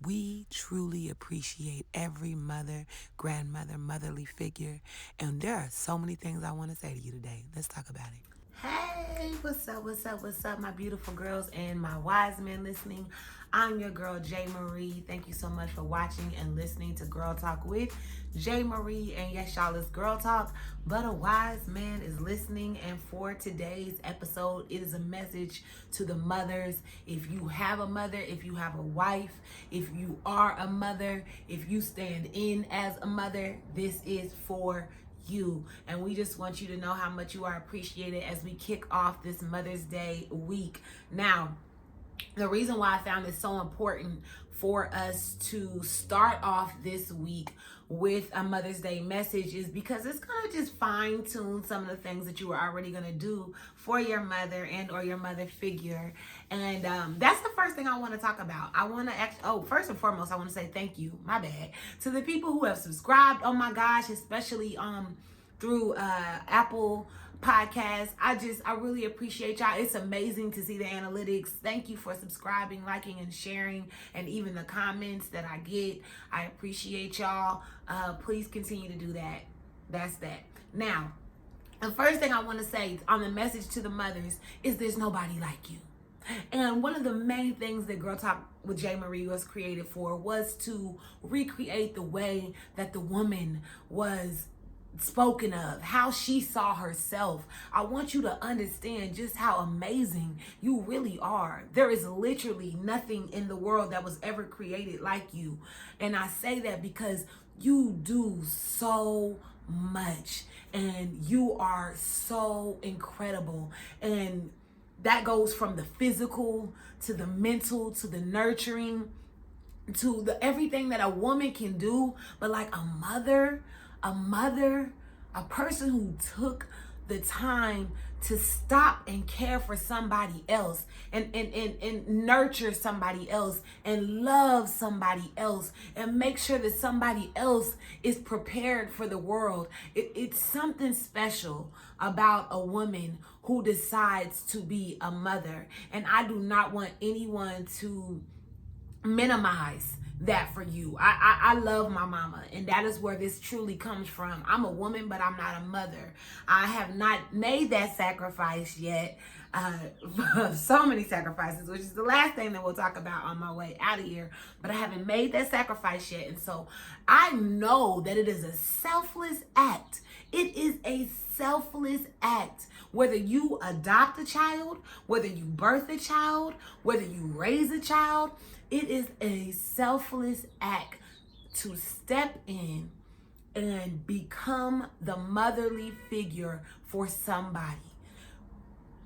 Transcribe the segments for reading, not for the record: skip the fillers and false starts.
We truly appreciate every mother, grandmother, motherly figure. And there are so many things I want to say to you today. Let's talk about it. Hey, what's up, what's up, what's up, my beautiful girls and my wise men listening? I'm your girl, J. Marie. Thank you so much for watching and listening to Girl Talk with J. Marie. And yes, y'all, it's Girl Talk, but a wise man is listening. And for today's episode, it is a message to the mothers. If you have a mother, if you have a wife, if you are a mother, if you stand in as a mother, this is for you. And we just want you to know how much you are appreciated as we kick off this Mother's Day week. Now, the reason why I found it so important for us to start off this week with a Mother's Day message is because it's going to just fine tune some of the things that you were already going to do for your mother and or your mother figure. And that's the first thing I want to talk about. I want to first and foremost, I want to say thank you, my bad, to the people who have subscribed. Oh my gosh, especially through Apple Podcast. I really appreciate y'all. It's amazing to see the analytics. Thank you for subscribing, liking, and sharing, and even the comments that I get. I appreciate y'all. Please continue to do that. That's that. Now, the first thing I want to say on the message to the mothers is there's nobody like you. And one of the main things that Girl Talk with J. Marie was created for was to recreate the way that the woman was spoken of, how she saw herself. I want you to understand just how amazing you really are. There is literally nothing in the world that was ever created like you. And I say that because you do so much and you are so incredible. And that goes from the physical to the mental to the nurturing to the everything that a woman can do. But like a mother, a person who took the time to stop and care for somebody else and nurture somebody else and love somebody else and make sure that somebody else is prepared for the world. It's something special about a woman who decides to be a mother. And I do not want anyone to minimize that for you. I love my mama, and that is where this truly comes from. I'm a woman, but I'm not a mother. I have not made that sacrifice yet. So many sacrifices, which is the last thing that we'll talk about on my way out of here. But I haven't made that sacrifice yet, and so I know that it is a selfless act. It is a selfless act. Whether you adopt a child, whether you birth a child, whether you raise a child, it is a selfless act to step in and become the motherly figure for somebody.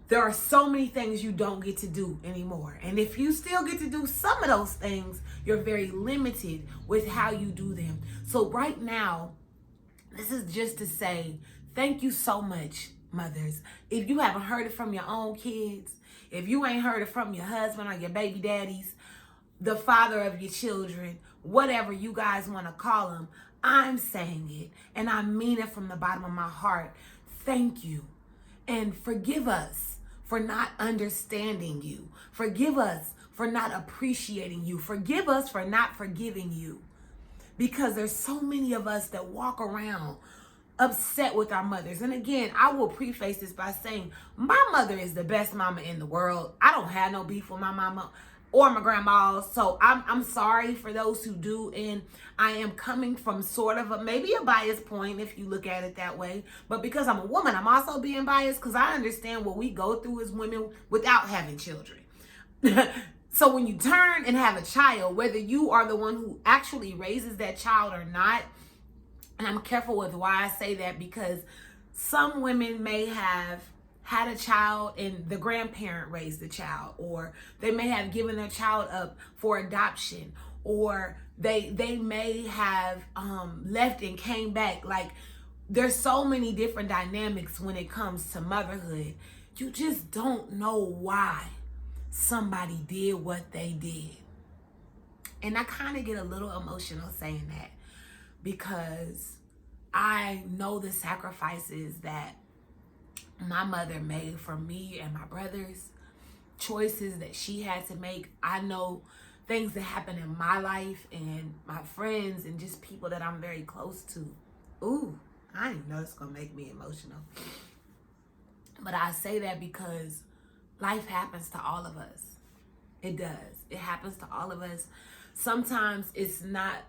There are so many things you don't get to do anymore. And if you still get to do some of those things, you're very limited with how you do them. So right now, this is just to say thank you so much, mothers. If you haven't heard it from your own kids, if you ain't heard it from your husband or your baby daddies, the father of your children, whatever you guys want to call him, I'm saying it and I mean it from the bottom of my heart. Thank you. And forgive us for not understanding you. Forgive us for not appreciating you. Forgive us for not forgiving you. Because there's so many of us that walk around upset with our mothers. And again, I will preface this by saying my mother is the best mama in the world. I don't have no beef with my mama or my grandma. So I'm sorry for those who do. And I am coming from sort of maybe a biased point if you look at it that way. But because I'm a woman, I'm also being biased because I understand what we go through as women without having children. So when you turn and have a child, whether you are the one who actually raises that child or not, and I'm careful with why I say that because some women may have had a child and the grandparent raised the child, or they may have given their child up for adoption, or they may have left and came back. Like, there's so many different dynamics when it comes to motherhood. You just don't know why somebody did what they did. And I kind of get a little emotional saying that because I know the sacrifices that my mother made for me and my brothers, choices that she had to make. I know things that happen in my life and my friends and just people that I'm very close to. Ooh, I didn't know it's gonna make me emotional. But I say that because life happens to all of us. It does. It happens to all of us. Sometimes it's not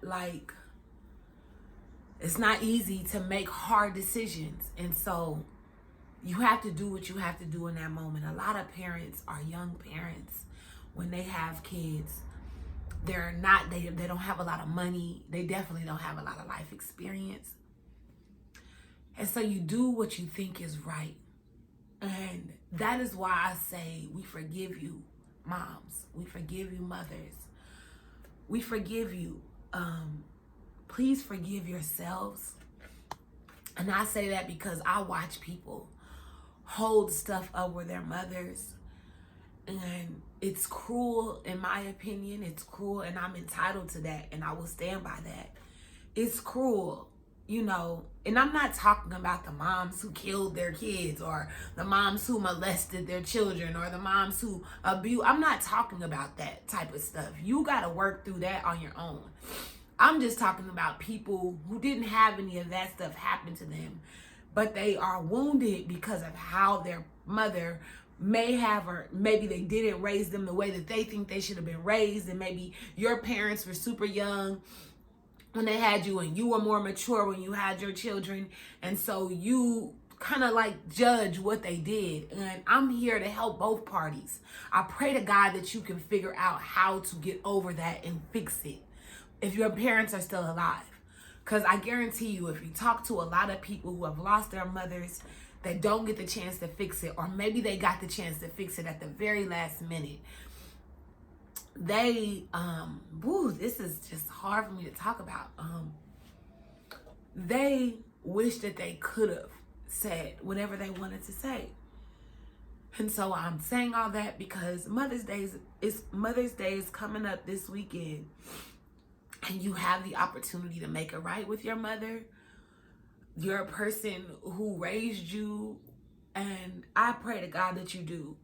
easy to make hard decisions. And so you have to do what you have to do in that moment. A lot of parents are young parents when they have kids. They don't have a lot of money. They definitely don't have a lot of life experience. And so you do what you think is right. And that is why I say we forgive you, moms. We forgive you, mothers. We forgive you. Please forgive yourselves. And I say that because I watch people hold stuff up with their mothers. And it's cruel, in my opinion. It's cruel, and I'm entitled to that, and I will stand by that. It's cruel, you know, and I'm not talking about the moms who killed their kids or the moms who molested their children or the moms who abuse. I'm not talking about that type of stuff. You got to work through that on your own. I'm just talking about people who didn't have any of that stuff happen to them, but they are wounded because of how their mother may have, or maybe they didn't raise them the way that they think they should have been raised, and maybe your parents were super young when they had you and you were more mature when you had your children, and so you kind of like judge what they did. And I'm here to help both parties. I pray to God that you can figure out how to get over that and fix it if your parents are still alive. Because I guarantee you, if you talk to a lot of people who have lost their mothers, that don't get the chance to fix it, or maybe they got the chance to fix it at the very last minute, they, this is just hard for me to talk about. They wish that they could have said whatever they wanted to say. And so I'm saying all that because Mother's Day is coming up this weekend, and you have the opportunity to make it right with your mother. You're a person who raised you, and I pray to God that you do,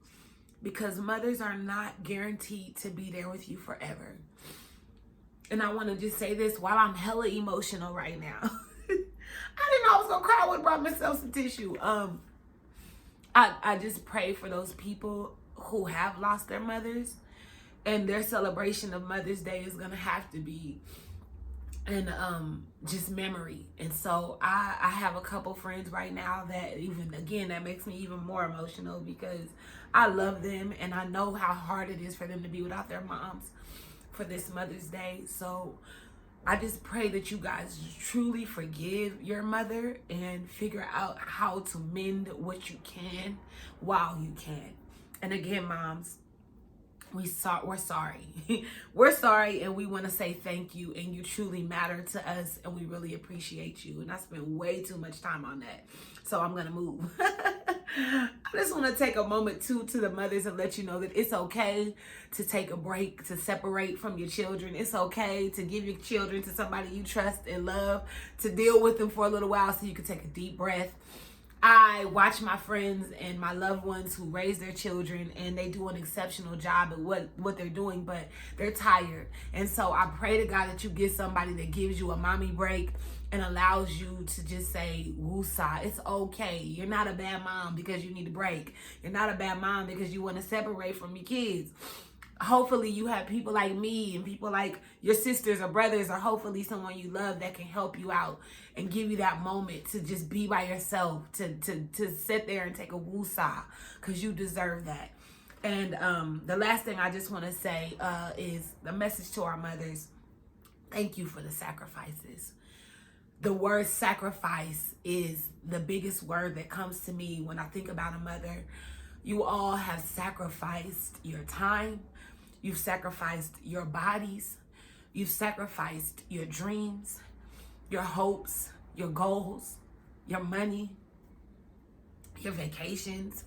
because mothers are not guaranteed to be there with you forever. And I want to just say this while I'm hella emotional right now. I didn't know I was gonna cry. I would have brought myself some tissue. I just pray for those people who have lost their mothers, and their celebration of Mother's Day is gonna have to be and just memory. And so I have a couple friends right now that that makes me even more emotional, because I love them and I know how hard it is for them to be without their moms for this Mother's Day. So I just pray that you guys truly forgive your mother and figure out how to mend what you can while you can. And again, moms, we're sorry. We're sorry, and we want to say thank you, and you truly matter to us, and we really appreciate you. And I spent way too much time on that, so I'm gonna move. I just want to take a moment too to the mothers and let you know that it's okay to take a break, to separate from your children. It's okay to give your children to somebody you trust and love, to deal with them for a little while so you can take a deep breath. I watch my friends and my loved ones who raise their children, and they do an exceptional job at what they're doing, but they're tired. And so I pray to God that you get somebody that gives you a mommy break and allows you to just say, woosah, it's okay. You're not a bad mom because you need a break. You're not a bad mom because you want to separate from your kids. Hopefully you have people like me and people like your sisters or brothers, or hopefully someone you love that can help you out and give you that moment to just be by yourself, to sit there and take a woosah, because you deserve that. And the last thing I just want to say is the message to our mothers. Thank you for the sacrifices. The word sacrifice is the biggest word that comes to me when I think about a mother. You all have sacrificed your time. You've sacrificed your bodies. You've sacrificed your dreams, your hopes, your goals, your money, your vacations,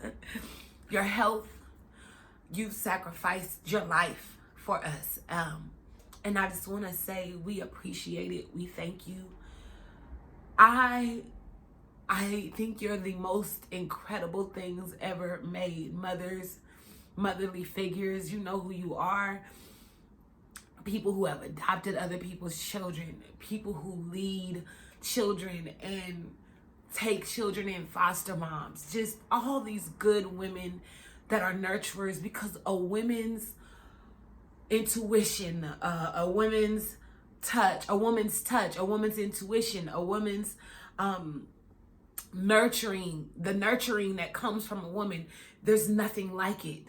your health. You've sacrificed your life for us. And I just want to say we appreciate it. We thank you. I think you're the most incredible things ever made. Mothers, motherly figures, you know who you are. people who have adopted other people's children, people who lead children and take children in, foster moms, just all these good women that are nurturers, because a woman's intuition, a woman's touch, a woman's intuition, a woman's nurturing, the nurturing that comes from a woman, there's nothing like it.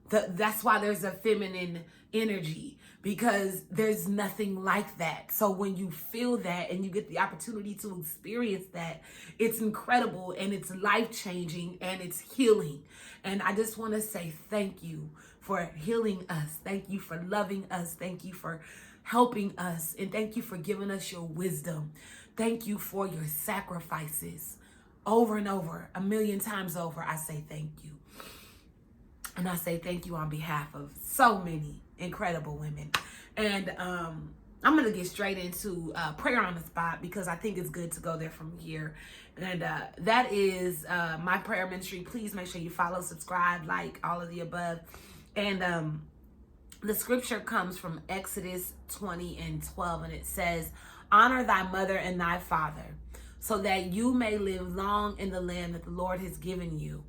That's why there's a feminine energy, because there's nothing like that. So when you feel that and you get the opportunity to experience that, it's incredible and it's life-changing and it's healing. And I just want to say thank you for healing us. Thank you for loving us. Thank you for helping us. And thank you for giving us your wisdom. Thank you for your sacrifices. Over and over, a million times over, I say thank you. And I say thank you on behalf of so many incredible women. And I'm going to get straight into prayer on the spot, because I think it's good to go there from here. And that is my prayer ministry. Please make sure you follow, subscribe, like, all of the above. And the scripture comes from Exodus 20:12, and it says, "Honor thy mother and thy father, so that you may live long in the land that the Lord has given you."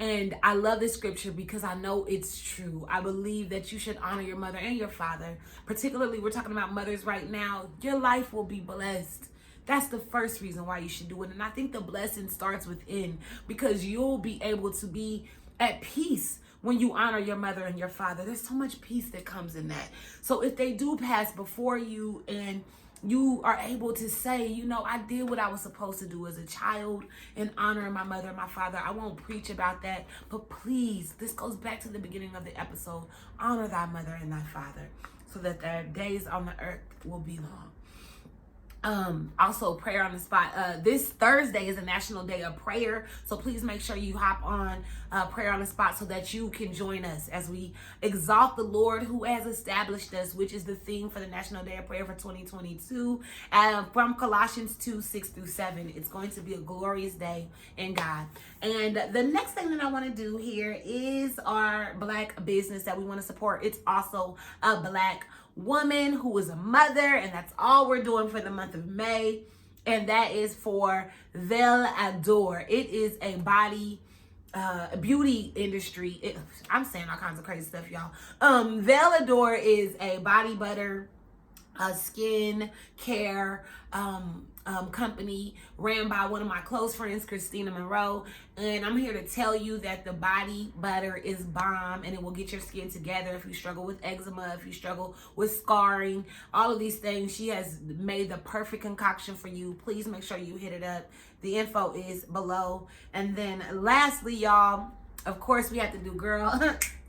And I love this scripture because I know it's true. I believe that you should honor your mother and your father. Particularly, we're talking about mothers right now. Your life will be blessed. That's the first reason why you should do it. And I think the blessing starts within, because you'll be able to be at peace when you honor your mother and your father. There's so much peace that comes in that. So if they do pass before you and you are able to say, you know, I did what I was supposed to do as a child in honoring my mother and my father. I won't preach about that, but please, this goes back to the beginning of the episode. Honor thy mother and thy father, so that their days on the earth will be long. Also, prayer on the spot. This Thursday is a National Day of Prayer, so please make sure you hop on prayer on the spot so that you can join us as we exalt the Lord who has established us, which is the theme for the National Day of Prayer for 2022. From Colossians 2:6-7. It's going to be a glorious day in God. And the next thing that I want to do here is our Black business that we want to support. It's also a Black woman who is a mother, and that's all we're doing for the month of May, and that is for Veil Adore. It is a body beauty industry. I'm saying all kinds of crazy stuff, y'all. Veil Adore is a body butter, skin care company ran by one of my close friends, Christina Monroe. And I'm here to tell you that the body butter is bomb, and it will get your skin together if you struggle with eczema, if you struggle with scarring, all of these things. She has made the perfect concoction for you. Please make sure you hit it up. The info is below. And then lastly, y'all, of course, we have to do girl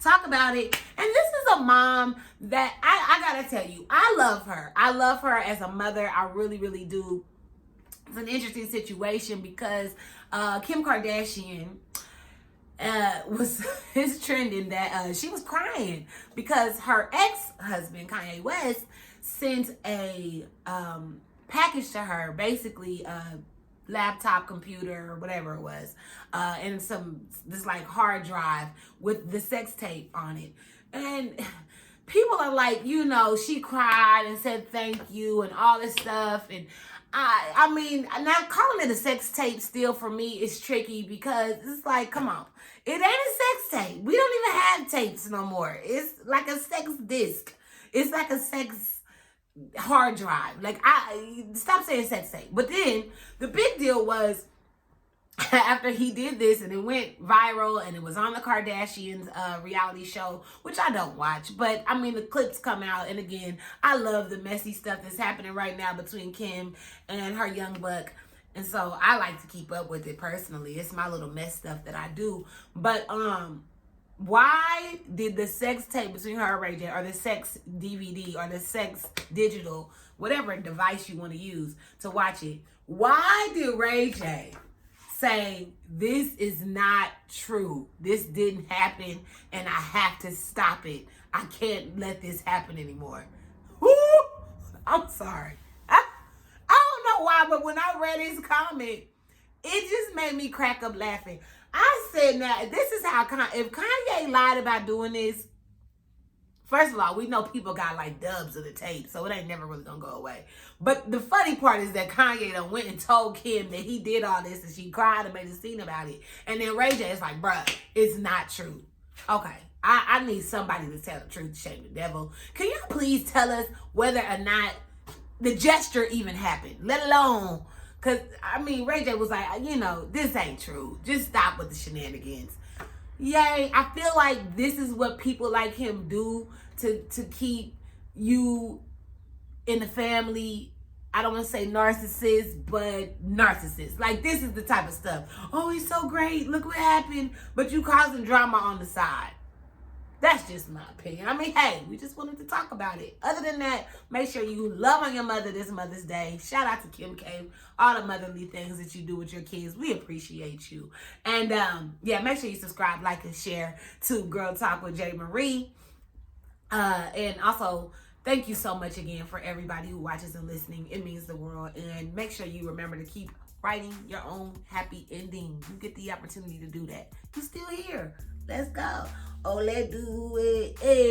talk about it. And this is a mom that I gotta tell you, I love her. I love her as a mother. I really, really do. It's an interesting situation because Kim Kardashian is trending that she was crying because her ex-husband, Kanye West, sent a package to her, basically laptop, computer, or whatever it was, and this like hard drive with the sex tape on it. And people are like, you know, she cried and said thank you and all this stuff. And I mean, now calling it a sex tape still for me is tricky, because it's like, come on, it ain't a sex tape. We don't even have tapes no more. It's like a sex disc. It's like a sex hard drive. Like, I stop saying sex tape. But then the big deal was after he did this and it went viral and it was on the Kardashians reality show, which I don't watch, but I mean the clips come out, and again, I love the messy stuff that's happening right now between Kim and her young buck, and so I like to keep up with it personally. It's my little mess stuff that I do. But why did the sex tape between her and Ray J, or the sex DVD, or the sex digital, whatever device you want to use to watch it, why did Ray J say, this is not true, this didn't happen, and I have to stop it, I can't let this happen anymore? Woo! I'm sorry. I don't know why, but when I read his comment, it just made me crack up laughing. I said, now, this is how, if Kanye lied about doing this, First of all, we know people got like dubs of the tape, so it ain't never really gonna go away. But the funny part is that Kanye done went and told Kim that he did all this, and she cried and made a scene about it. And then Ray J is like, bruh, it's not true. Okay, I need somebody to tell the truth to shame the devil. Can you please tell us whether or not the gesture even happened, let alone, because, I mean, Ray J was like, this ain't true. Just stop with the shenanigans. Yay, I feel like this is what people like him do to keep you in the family. I don't want to say narcissist, but narcissist. Like, this is the type of stuff. Oh, he's so great. Look what happened. But you causing drama on the side. That's just my opinion. I mean, hey, we just wanted to talk about it. Other than that, make sure you love on your mother this Mother's Day. Shout out to Kim K. All the motherly things that you do with your kids. We appreciate you. And, make sure you subscribe, like, and share to Girl Talk with J. Marie. And also, thank you so much again for everybody who watches and listening. It means the world. And make sure you remember to keep writing your own happy ending. You get the opportunity to do that. You're still here. Let's go. Oh, let's do it. Hey.